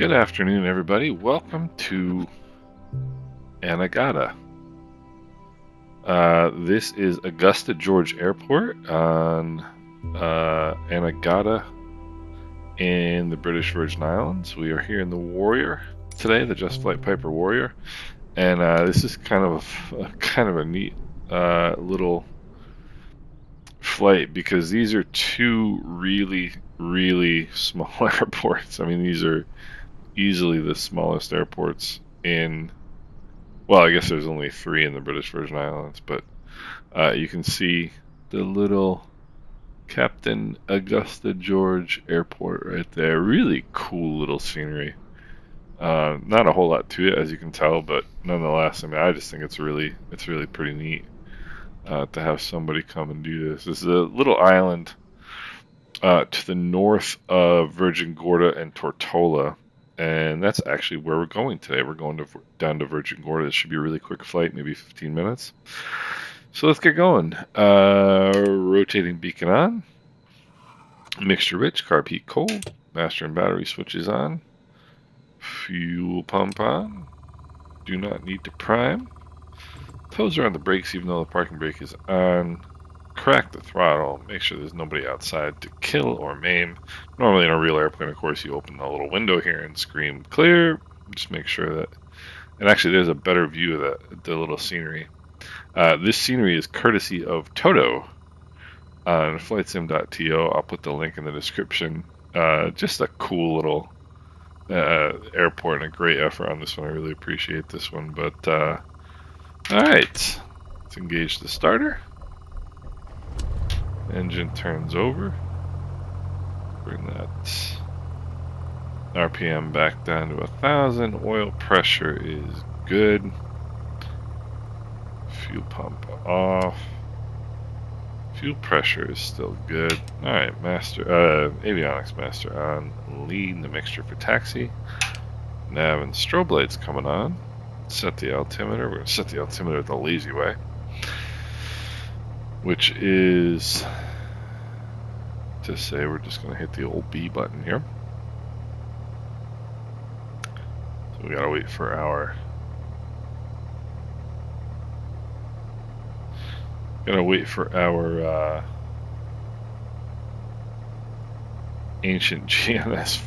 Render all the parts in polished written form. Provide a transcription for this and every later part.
Good afternoon, everybody. Welcome to Anagada. This is Augusta, Georgia Airport on Anagada in the British Virgin Islands. We are here in the Warrior today, the Just Flight Piper Warrior, and this is kind of a neat little flight because these are two really small airports. I mean, these are easily the smallest airports in, well, I guess there's only 3 in the British Virgin Islands, but you can see the little Captain Augusta George Airport right there. Really cool little scenery. Not a whole lot to it, as you can tell, but nonetheless, I mean, I just think it's really pretty neat to have somebody come and do this. This is a little island to the north of Virgin Gorda and Tortola. And that's actually where we're going today. We're going down to Virgin Gorda. This should be a really quick flight, maybe 15 minutes. So let's get going. Rotating beacon on. Mixture rich, carb heat cold. Master and battery switches on. Fuel pump on. Do not need to prime. Toes are on the brakes even though the parking brake is on. Crack the throttle, make sure there's nobody outside to kill or maim. Normally in a real airplane, of course, you open the little window here and scream clear. Just make sure that, and actually there's a better view of the little scenery. This scenery is courtesy of Toto on flightsim.to. I'll put the link in the description. Just a cool little airport and a great effort on this one. I really appreciate this one. But alright, let's engage the starter. Engine turns over. Bring that RPM back down to 1,000. Oil pressure is good. Fuel pump off. Fuel pressure is still good. Alright, avionics master on. Lead the mixture for taxi. Nav and strobe lights coming on. Set the altimeter. We're going to set the altimeter the lazy way, which is to say we're just going to hit the old B button here. So we got to wait for our ancient GNS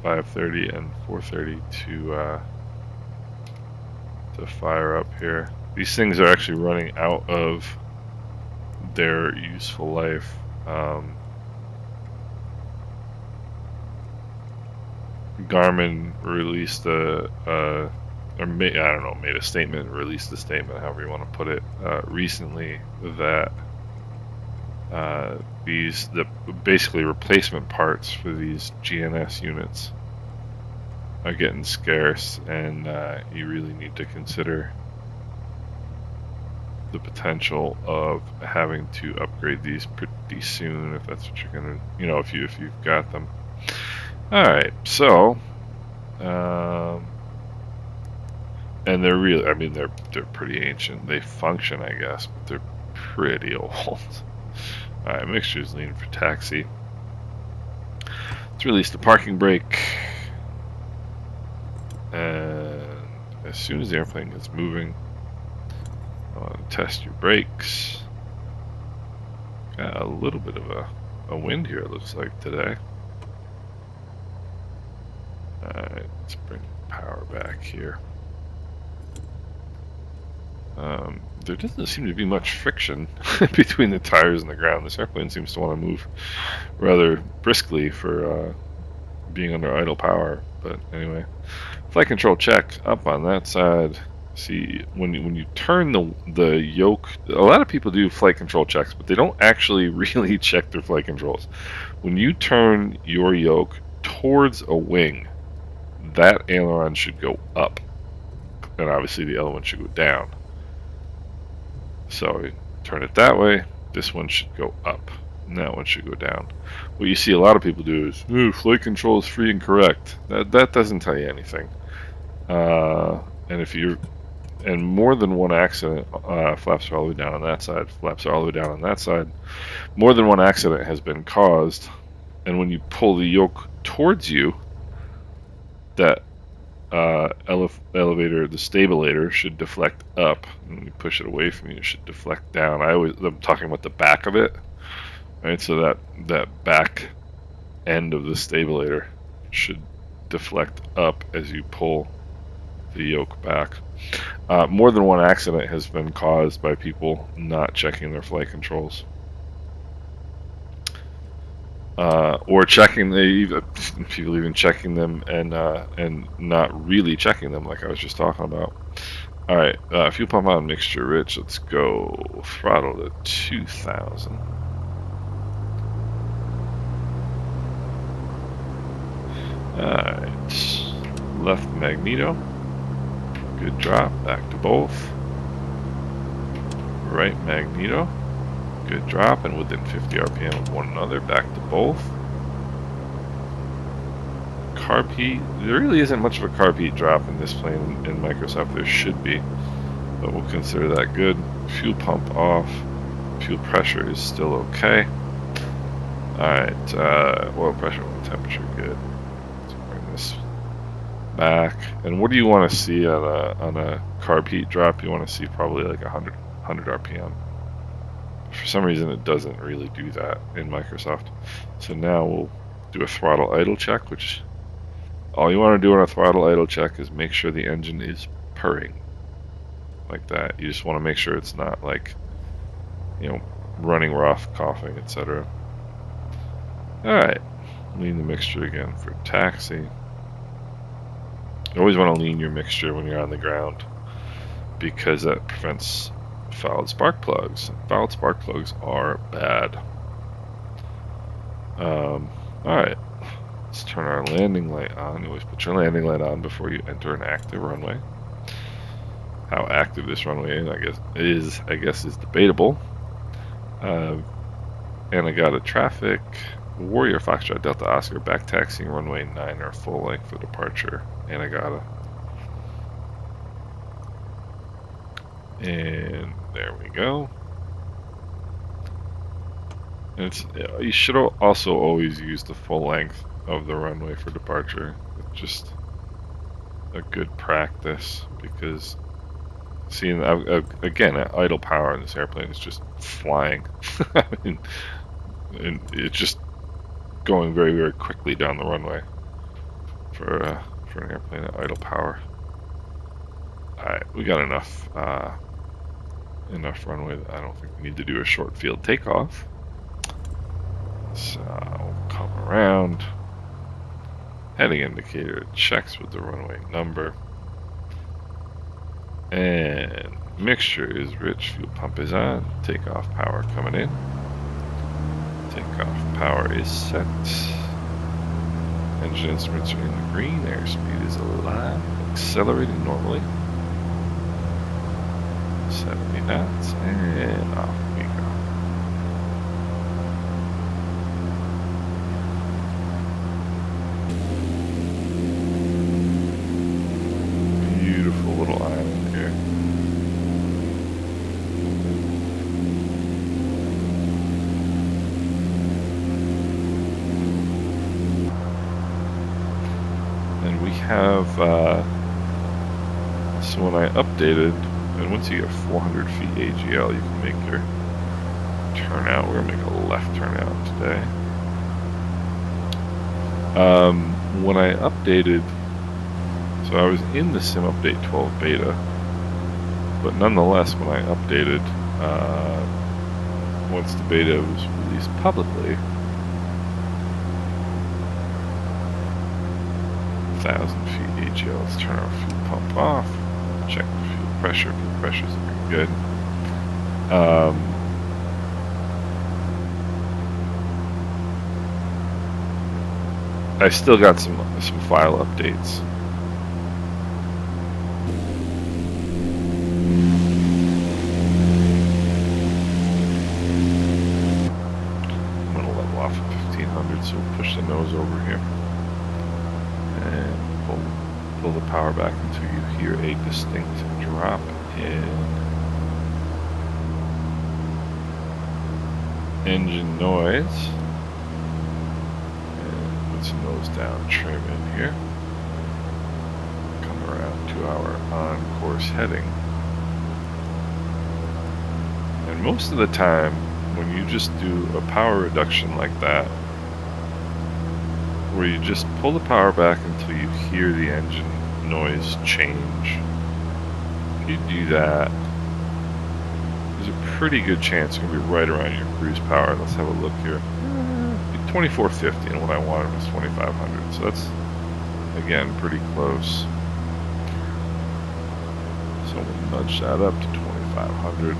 530 and 430 to fire up here. These things are actually running out of their useful life. Garmin released made a statement, released a statement, however you want to put it, recently that the basically replacement parts for these GNS units are getting scarce, and you really need to consider the potential of having to upgrade these pretty soon if that's what you're gonna, if you've got them. All right, so and they're really, I mean, they're pretty ancient. They function, I guess, but they're pretty old. All right, mixture's lean for taxi. Let's release the parking brake, and as soon as the airplane gets moving, I want to test your brakes. Got a little bit of a wind here, it looks like, today. Alright, let's bring power back here. There doesn't seem to be much friction between the tires and the ground. This airplane seems to want to move rather briskly for being under idle power. But anyway, flight control check up on that side. See, when you turn the yoke, a lot of people do flight control checks, but they don't actually really check their flight controls. When you turn your yoke towards a wing, that aileron should go up, and obviously the other one should go down. So turn it that way, this one should go up, and that one should go down. What you see a lot of people do is, ooh, flight control is free and correct. That doesn't tell you anything. And more than one accident, flaps are all the way down on that side, flaps are all the way down on that side. More than one accident has been caused, and when you pull the yoke towards you, that elevator, the stabilator should deflect up. When you push it away from you, it should deflect down. I'm talking about the back of it, right? So that back end of the stabilator should deflect up as you pull the yoke back. More than one accident has been caused by people not checking their flight controls. Or checking people even checking them and not really checking them, like I was just talking about. All right, fuel pump on, mixture rich. Let's go throttle to 2,000. All right, left magneto. Good drop. Back to both. Right magneto. Good drop, and within 50 RPM of one another. Back to both. Carb heat. There really isn't much of a carb heat drop in this plane in Microsoft. There should be, but we'll consider that good. Fuel pump off. Fuel pressure is still okay. Alright, oil pressure and temperature good. Let's bring this back. And what do you want to see on a carb heat drop? You want to see probably like 100 RPM. For some reason it doesn't really do that in Microsoft. So now we'll do a throttle idle check, which all you want to do on a throttle idle check is make sure the engine is purring like that. You just want to make sure it's not like, you know, running rough, coughing, etc. Alright, lean the mixture again for taxi. You always want to lean your mixture when you're on the ground because that prevents fouled spark plugs. Fouled spark plugs are bad. Alright, let's turn our landing light on. You always put your landing light on before you enter an active runway. How active this runway is, I guess, is debatable. Anagada traffic. Warrior Foxtrot Delta Oscar back taxiing runway 9 or full length for departure. Anagada. And there we go. And you should also always use the full length of the runway for departure. It's just a good practice because seeing again idle power in this airplane is just flying. I mean, and it's just going very, very quickly down the runway for an airplane at idle power. Alright, we got enough runway that I don't think we need to do a short field takeoff. So we'll come around. Heading indicator checks with the runway number. And mixture is rich, fuel pump is on, takeoff power coming in. Takeoff power is set. Engine instruments are in the green, airspeed is alive, accelerating normally. 70 knots, and off we go. Beautiful little island here. And we have, so when I updated, and once you get 400 feet AGL, you can make your turnout. We're going to make a left turnout today. When I updated, so I was in the Sim Update 12 beta, but nonetheless, when I updated, once the beta was released publicly, 1,000 feet AGL, let's turn our fuel pump off, check the fuel pressure. Fuel pressure's looking good. I still got some file updates. I'm gonna level off at 1500, so we'll push the nose over here and pull the power back until you hear a distinct drop in engine noise. And put some nose down trim in here. around 2 hour on course heading. And most of the time, when you just do a power reduction like that, where you just pull the power back until you hear the engine noise change, if you do that, there's a pretty good chance you're going to be right around your cruise power. Let's have a look here. 2450, and what I wanted was 2500, so that's, again, pretty close. So we'll nudge that up to 2500.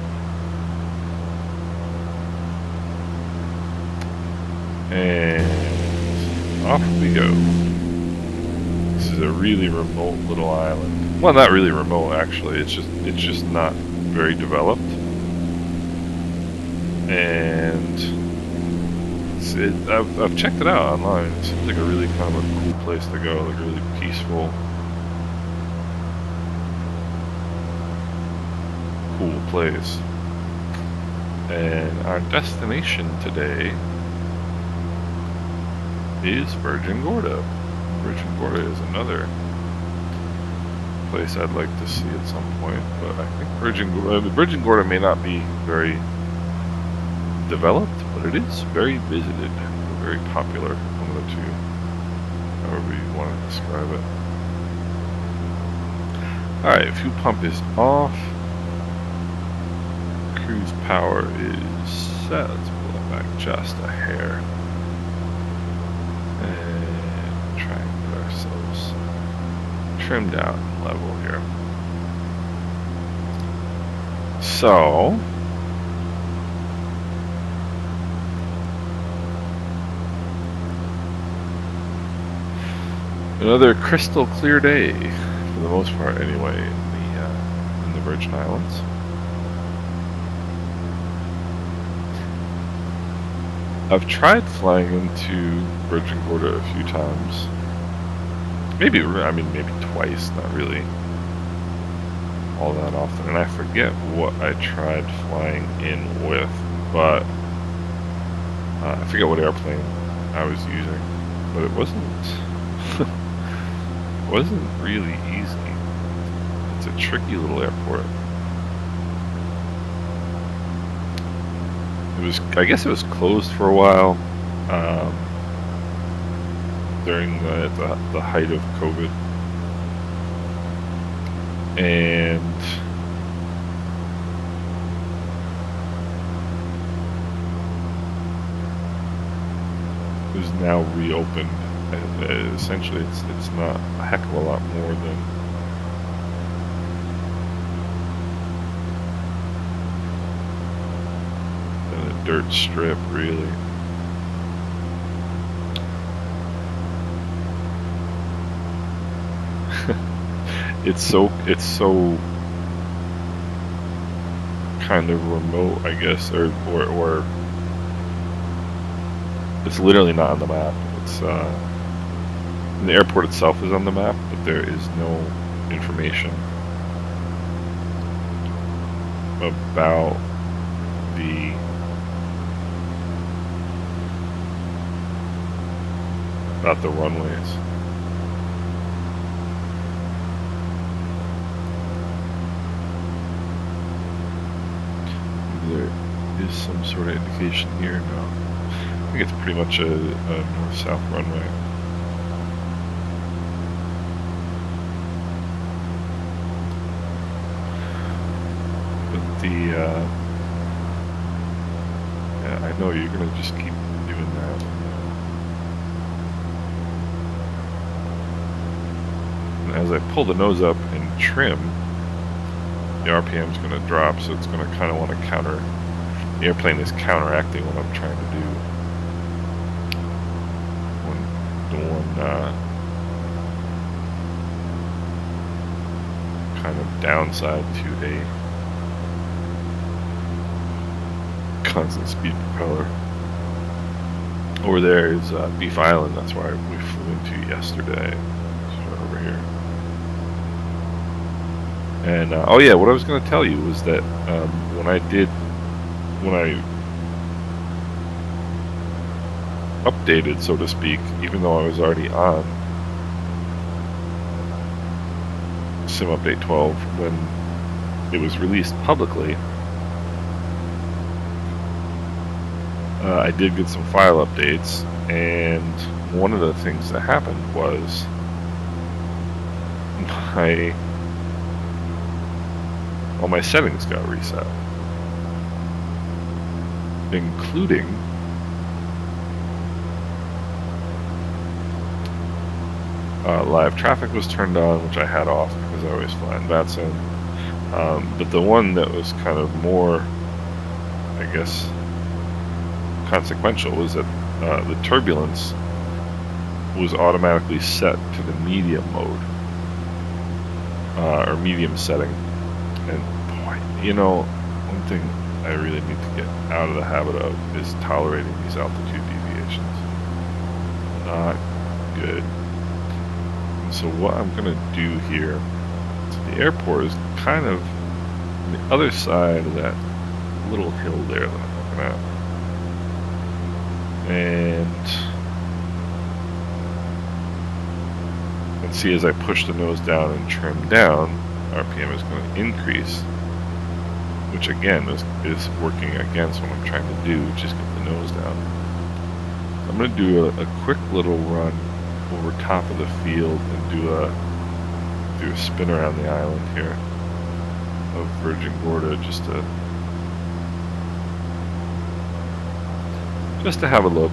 And off we go. This is a really remote little island. Well, not really remote, actually. It's just not very developed. And I've checked it out online. It seems like a really kind of a cool place to go, like really peaceful, cool place. And our destination today is Virgin Gorda. Virgin Gorda is another place I'd like to see at some point, but I think Virgin Gorda may not be very developed, but it is very visited, very popular, one of the two, however you want to describe it. Alright, fuel pump is off. Cruise power is set. Let's pull it back just a hair. And try and get ourselves trimmed out and level here. So, another crystal clear day, for the most part anyway, in the Virgin Islands. I've tried flying into Virgin Gorda a few times. Maybe twice, not really all that often. And I forget what I tried flying in with, but I forget what airplane I was using. But it wasn't really easy. It's a tricky little airport. I guess it was closed for a while during the height of COVID, and it was now reopened. And essentially, it's not a heck of a lot more than a dirt strip, really. It's so kind of remote, I guess, or it's literally not on the map. It's the airport itself is on the map, but there is no information about the runways. There is some sort of indication here. No, I think it's pretty much a north-south runway. But yeah, I know you're gonna just keep doing that. And as I pull the nose up and trim, the RPM is going to drop, so it's going to kind of want to counter. The airplane is counteracting what I'm trying to do. One kind of downside to a constant speed propeller. Over there is Beef Island. That's where we flew into yesterday. It's right over here. And oh yeah, what I was going to tell you was that when I updated, so to speak, even though I was already on Sim Update 12 when it was released publicly. I did get some file updates, and one of the things that happened was all my settings got reset, including live traffic was turned on, which I had off because I always fly in VATSIM. But the one that was kind of more, I guess, consequential was that the turbulence was automatically set to the medium mode, or medium setting. And boy, you know, one thing I really need to get out of the habit of is tolerating these altitude deviations. Not good. And so what I'm going to do here, so the airport is kind of on the other side of that little hill there that I'm looking at. And see, as I push the nose down and trim down, RPM is going to increase, which again is working against what I'm trying to do, which is get the nose down. I'm going to do a quick little run over top of the field and do a spin around the island here of Virgin Gorda, just to have a look.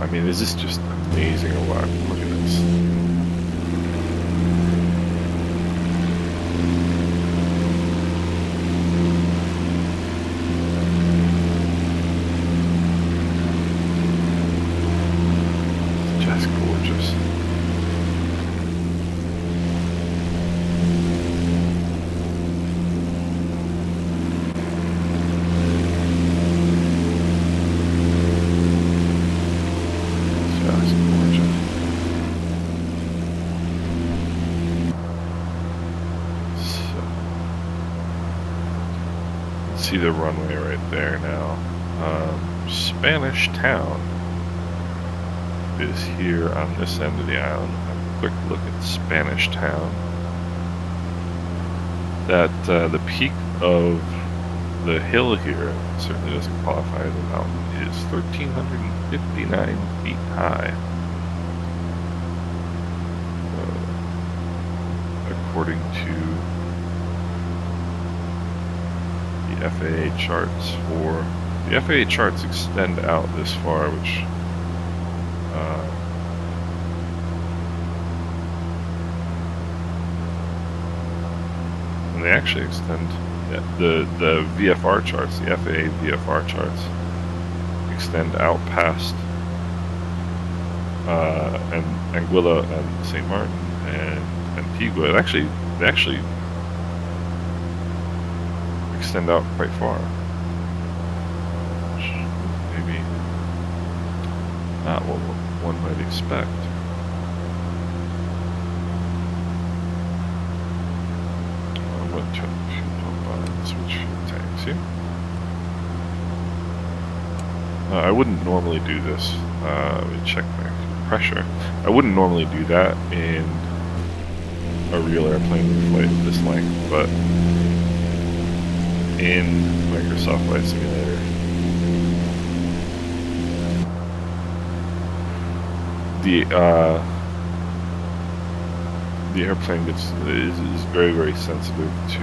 I mean, is this just amazing or what? Look at this. Just gorgeous. See the runway right there now. Spanish Town is here on this end of the island. Have a quick look at Spanish Town. That the peak of the hill here certainly doesn't qualify as a mountain. It is 1,359 feet high, according to FAA charts. For the FAA charts extend out this far, which and they actually extend the VFR charts, the FAA VFR charts extend out past Anguilla and St. Martin and Antigua. They actually extend out quite far, which maybe not what one might expect. I'm going to turn the fuel pump on and switch fuel tanks here. I wouldn't normally do this. Let me check my pressure. I wouldn't normally do that in a real airplane flight this length, but in Microsoft Flight Simulator, the airplane is very, very sensitive to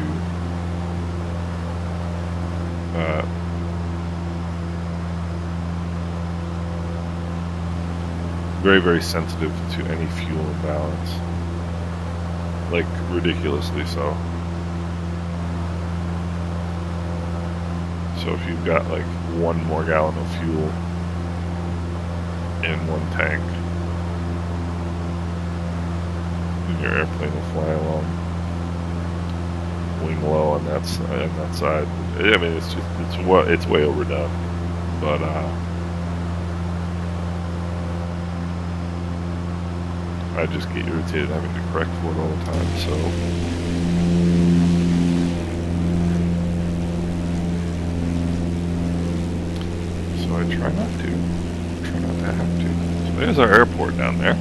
very sensitive to any fuel imbalance, like ridiculously so. So if you've got like 1 more gallon of fuel in one tank, then your airplane will fly along wing low on that side. I mean, it's way overdone, but I just get irritated having to correct for it all the time. So I try not to have to. So there's our airport down there.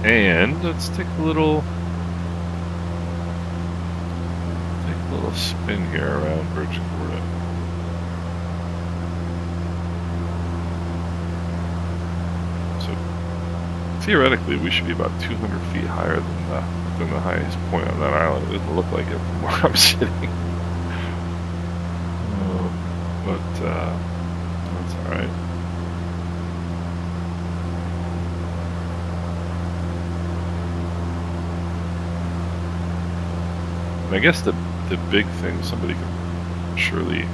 And let's take a little spin here around Virgin Gorda. So theoretically, we should be about 200 feet higher than the highest point on that island. It doesn't look like it from where I'm sitting. But that's all right. And I guess the big thing, somebody can surely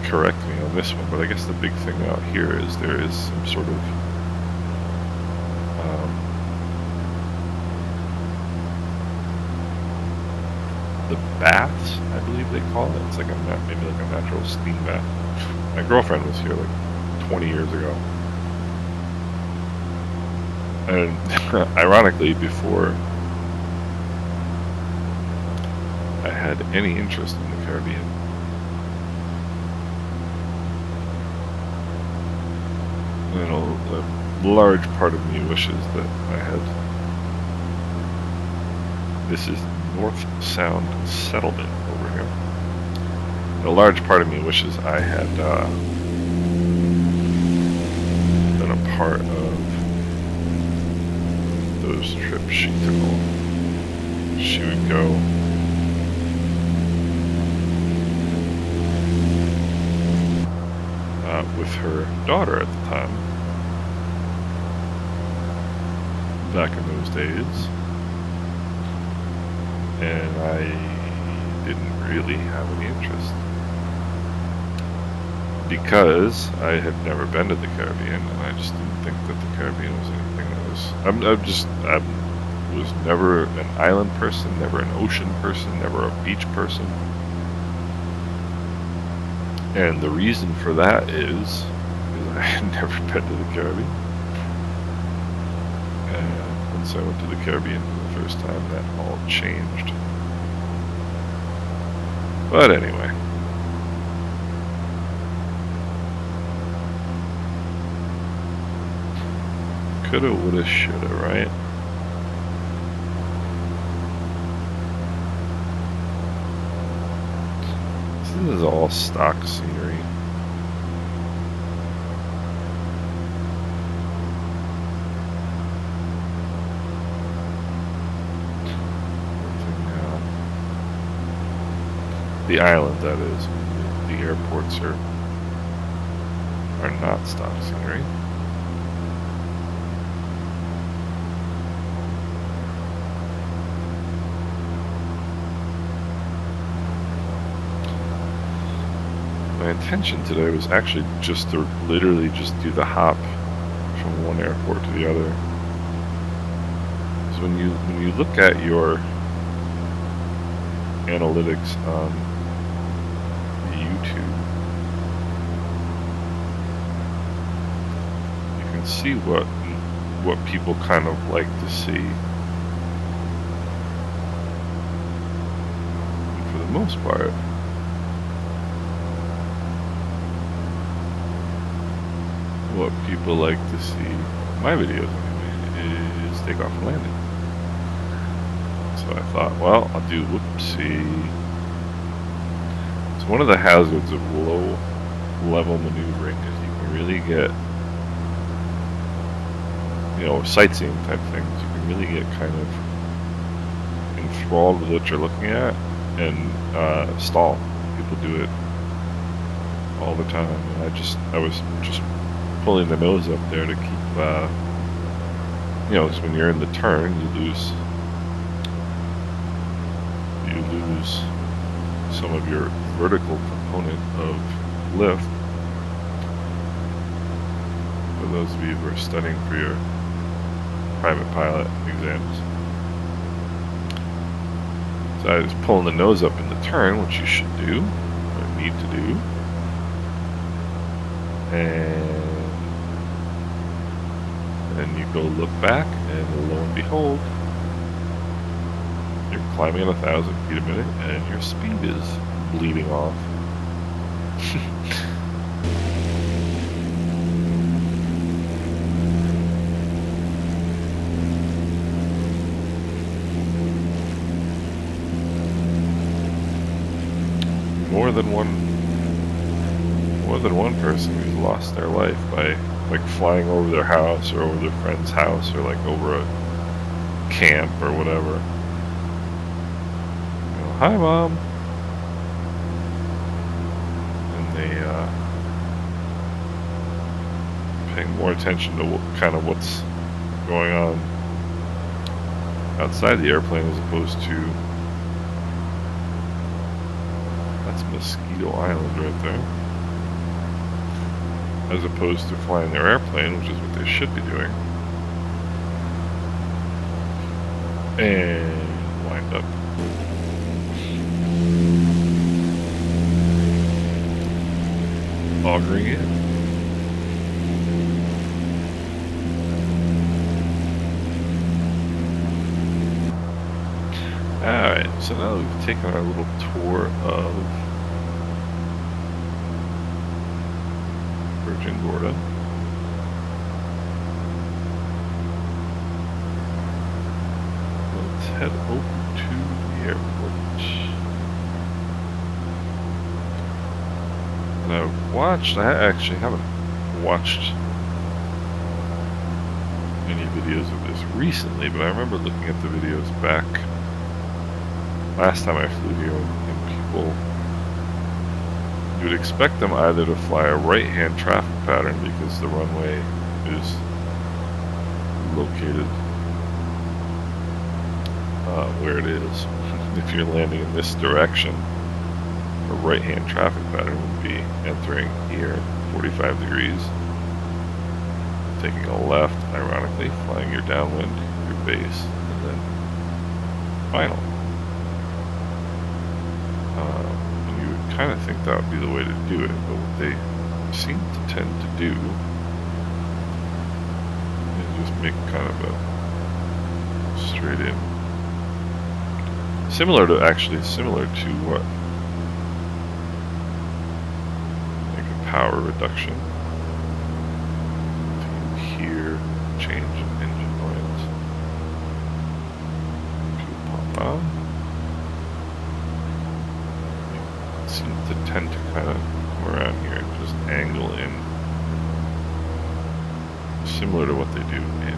correct me on this one, but I guess the big thing out here is there is some sort of the baths, I believe they call it. It's like maybe like a natural steam bath. My girlfriend was here like 20 years ago, and ironically, before I had any interest in the Caribbean, you know, a large part of me wishes that I had. This is North Sound Settlement over here. A large part of me wishes I had been a part of those trips she took on. She would go with her daughter at the time, back in those days, and I didn't really have any interest because I had never been to the Caribbean, and I just didn't think that the Caribbean was anything that was. I was never an island person, never an ocean person, never a beach person. And the reason for that is because I had never been to the Caribbean. And once I went to the Caribbean for the first time, that all changed. But anyway. Coulda, woulda, shoulda, right? This is all stock scenery. The island, that is. The airports are not stock scenery. My intention today was actually just to literally just do the hop from one airport to the other. Because when you look at your analytics on YouTube, you can see what people kind of like to see. And for the most part, what people like to see, my videos anyway, is takeoff and landing. So I thought, well, I'll do whoopsie. So one of the hazards of low level maneuvering is you can really get, you know, sightseeing type things, you can really get kind of enthralled with what you're looking at and stall. People do it all the time, and I was just pulling the nose up there to keep, you know, because when you're in the turn, you lose some of your vertical component of lift. For those of you who are studying for your private pilot exams. So I was pulling the nose up in the turn, which you should do, or need to do. And then you go look back, and lo and behold, you're climbing at 1,000 feet a minute, and your speed is bleeding off. than one person who's lost their life by like flying over their house or over their friend's house or like over a camp or whatever. You know, hi Mom. And they paying more attention to kind of what's going on outside the airplane as opposed to, that's Mosquito Island right there, as opposed to flying their airplane, which is what they should be doing. And wind up. Augering in. Alright, so now we've taken our little tour of Virgin Gorda. Let's head over to the airport. And I actually haven't watched any videos of this recently, but I remember looking at the videos back last time I flew here, and people, you would expect them either to fly a right-hand traffic pattern because the runway is located where it is. If you're landing in this direction, a right-hand traffic pattern would be entering here, 45 degrees, taking a left, ironically, flying your downwind, your base, and then final. And you would kind of think that would be the way to do it, but what they seem to tend to do is just make kind of a straight in. Similar to what, like a power reduction. Here, change in engine noise. Pop on. Seem to tend to kind of come around here and just angle in, similar to what they do in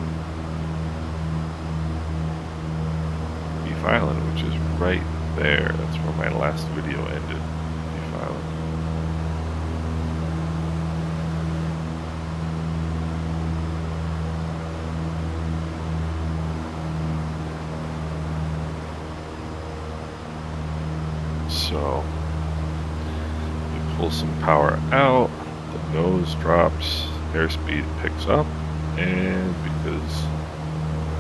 Beef Island, which is right there. That's where my last video ended, Beef Island. So pull some power out, the nose drops, airspeed picks up, and because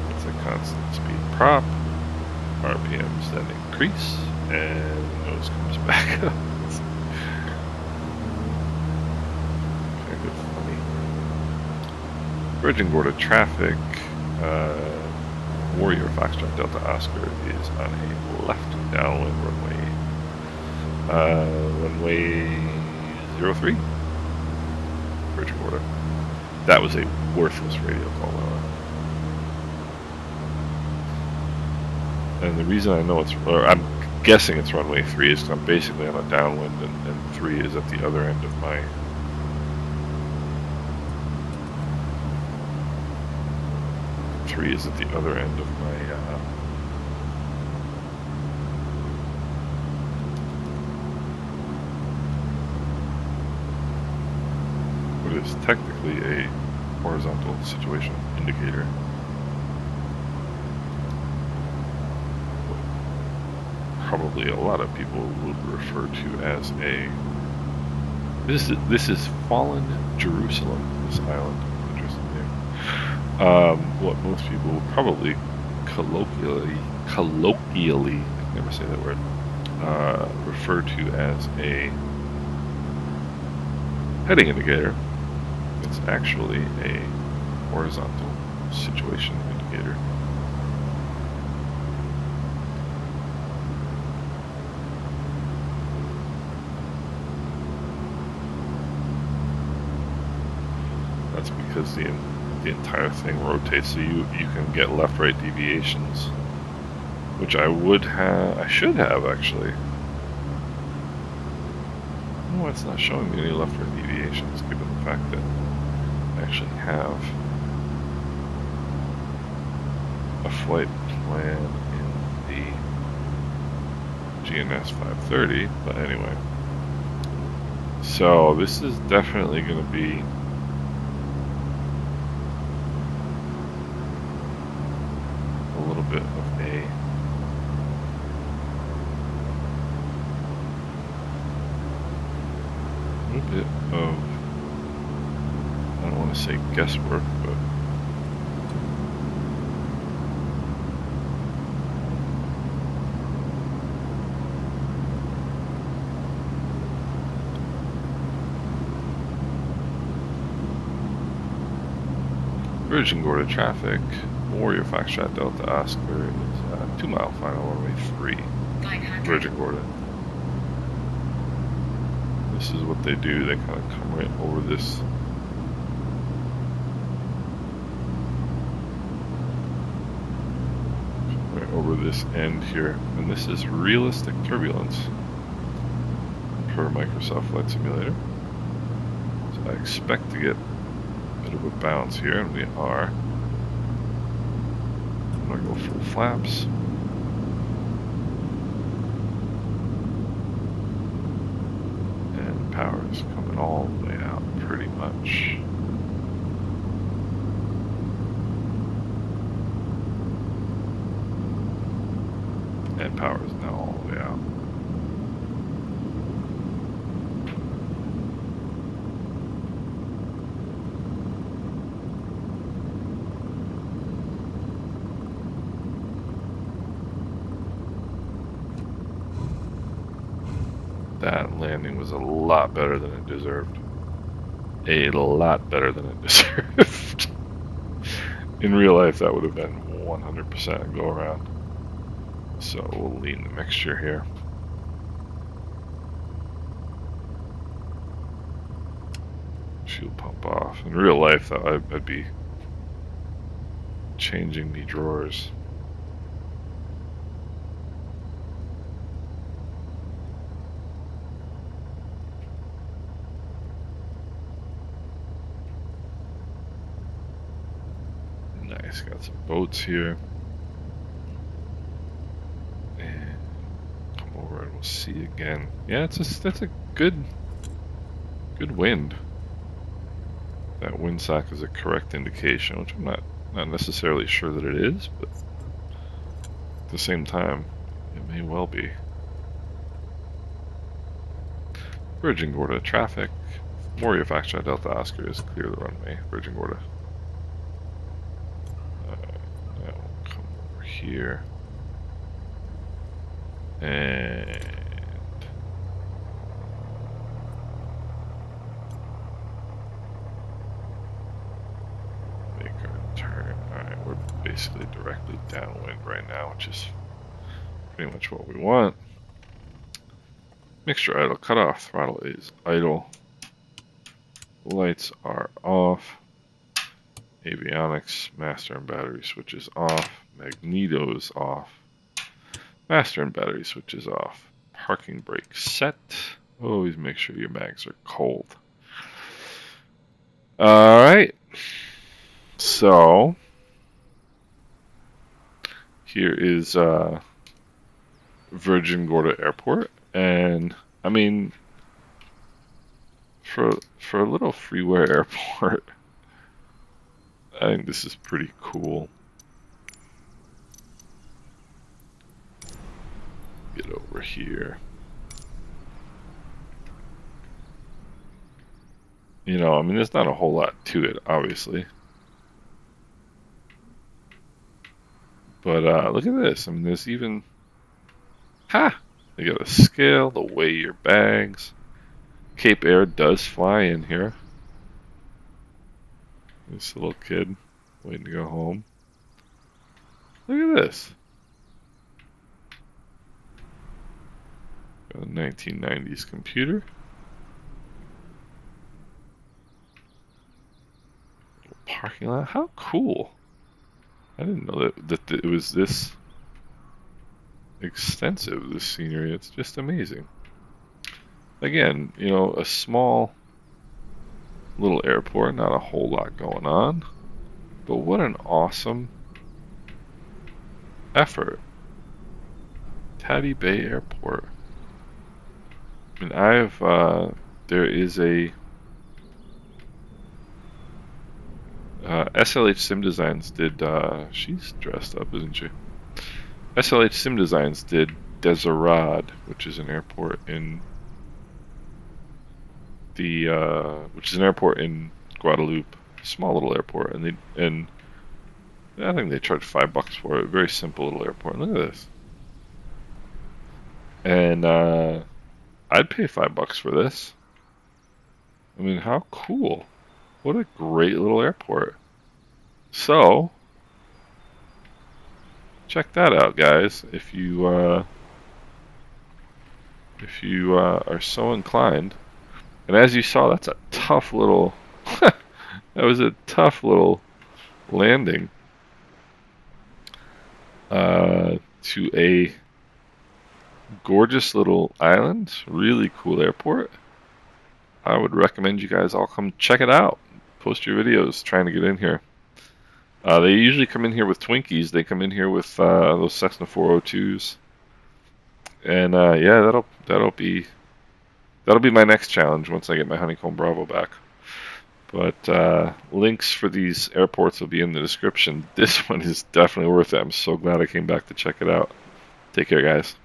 it's a constant speed prop, RPMs then increase, and the nose comes back up. It's kind of funny. Virgin Gorda traffic, Warrior Foxtrot Delta Oscar is on a left downwind runway. Runway 03, Virgin Gorda. That was a worthless radio call. And the reason I know I'm guessing it's runway 3 is because I'm basically on a downwind, and 3 is at the other end of my what is technically a horizontal situation indicator. Probably a lot of people would refer to as a, this is Fallen Jerusalem, this island. Interesting name. What most people would probably colloquially, I can never say that word, refer to as a heading indicator. It's actually a horizontal situation indicator. That's because the entire thing rotates, so you can get left-right deviations, which I should have actually. know why it's not showing me any left or deviations, given the fact that I actually have a flight plan in the GNS 530, but anyway. So this is definitely going to be a little bit of a bit of, I don't want to say guesswork, but Virgin Gorda traffic, Warrior Foxtrot Delta Oscar is 2 mile final runway 3, Virgin Gorda. This is what they do, they kind of come right over this end here, and this is realistic turbulence per Microsoft Flight Simulator. So I expect to get a bit of a bounce here, and we are. I'm going to go full flaps. And power is coming all the way out pretty much. And power is now all the way out. That landing was a lot better than it deserved. A lot better than it deserved. In real life, that would have been 100% go around. So we'll lean the mixture here. Fuel pump off. In real life, though, I'd be changing the drawers. Nice, got some boats here. And come over and we'll see again. Yeah, that's a good wind. That wind sock is a correct indication, which I'm not necessarily sure that it is, but at the same time, it may well be. Virgin Gorda traffic. Warrior Foxtrot Delta Oscar is clear the runway. Virgin Gorda. Now we'll come over here. And make our turn. Alright, we're basically directly downwind right now, which is pretty much what we want. Mixture idle cut off. Throttle is idle. Lights are off. Avionics, master and battery switches off. Magnetos off. Master and battery switches off. Parking brake set. Always make sure your mags are cold. Alright. So here is Virgin Gorda Airport, and I mean, for a little Freeware airport, I think this is pretty cool. Get over here. You know, I mean, there's not a whole lot to it, obviously. But look at this. I mean, there's even... Ha! They got a scale to weigh your bags. Cape Air does fly in here. This little kid waiting to go home. Look at this. Got a 1990s computer. Little parking lot. How cool. I didn't know that it was this extensive, this scenery. It's just amazing. again, you know, a small little airport, not a whole lot going on, but what an awesome effort. Taddy Bay Airport. I mean, there is a SLH Sim Designs did, she's dressed up, isn't she? SLH Sim Designs did Desirade, which is an airport in Guadeloupe, small little airport, and I think they charge $5 for it. Very simple little airport. Look at this. And I'd pay $5 for this. I mean, how cool! What a great little airport. So, check that out, guys. If you are so inclined. And as you saw, that's a tough little. That was a tough little landing to a gorgeous little island. Really cool airport. I would recommend you guys all come check it out. Post your videos trying to get in here. They usually come in here with Twinkies. They come in here with those Cessna 402s. And yeah, that'll be my next challenge once I get my Honeycomb Bravo back. But links for these airports will be in the description. This one is definitely worth it. I'm so glad I came back to check it out. Take care, guys.